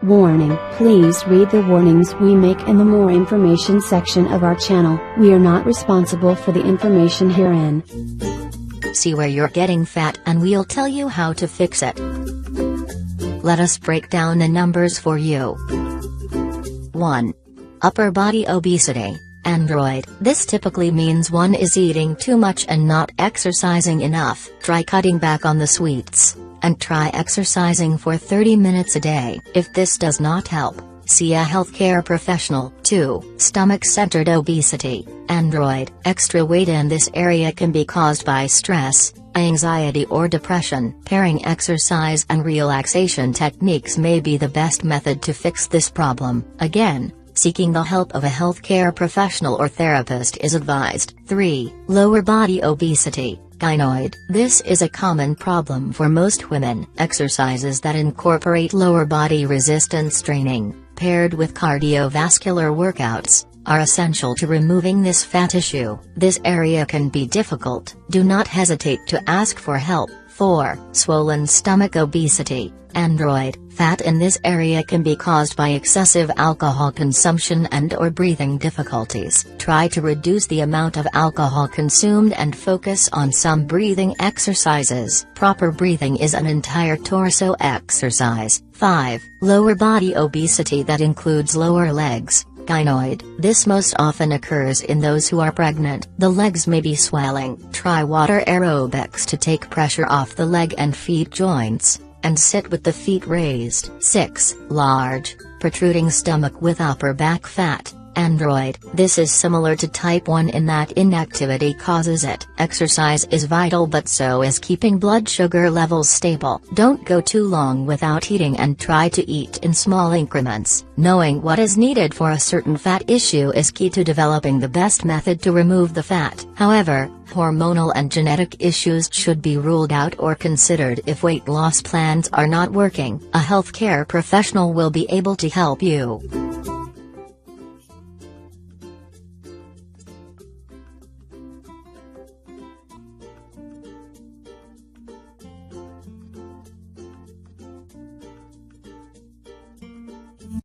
Warning: please read the warnings we make in the more information section of our channel. We are not responsible for the information herein. See where you're getting fat and we'll tell you how to fix it. Let us break down the numbers for you. 1. Upper body obesity. Android. This typically means one is eating too much and not exercising enough. Try cutting back on the sweets, and try exercising for 30 minutes a day. If this does not help, see a healthcare professional. 2. Stomach-centered obesity. Android. Extra weight in this area can be caused by stress, anxiety or depression. Pairing exercise and relaxation techniques may be the best method to fix this problem. Again, seeking the help of a healthcare professional or therapist is advised. 3. Lower body obesity. Gynoid. This is a common problem for most women. Exercises that incorporate lower body resistance training, paired with cardiovascular workouts, are essential to removing this fat issue. This area can be difficult. Do not hesitate to ask for help. 4. Swollen stomach obesity. Android. Fat in this area can be caused by excessive alcohol consumption and/or breathing difficulties. Try to reduce the amount of alcohol consumed and focus on some breathing exercises. Proper breathing is an entire torso exercise. 5. Lower body obesity that includes lower legs. Gynoid. This most often occurs in those who are pregnant. The legs may be swelling. Try water aerobics to take pressure off the leg and feet joints, and sit with the feet raised. 6. Large, protruding stomach with upper back fat. Android. This is similar to type 1 in that inactivity causes it. Exercise is vital, but so is keeping blood sugar levels stable. Don't go too long without eating and try to eat in small increments. Knowing what is needed for a certain fat issue is key to developing the best method to remove the fat. However, hormonal and genetic issues should be ruled out or considered if weight loss plans are not working. A healthcare professional will be able to help you.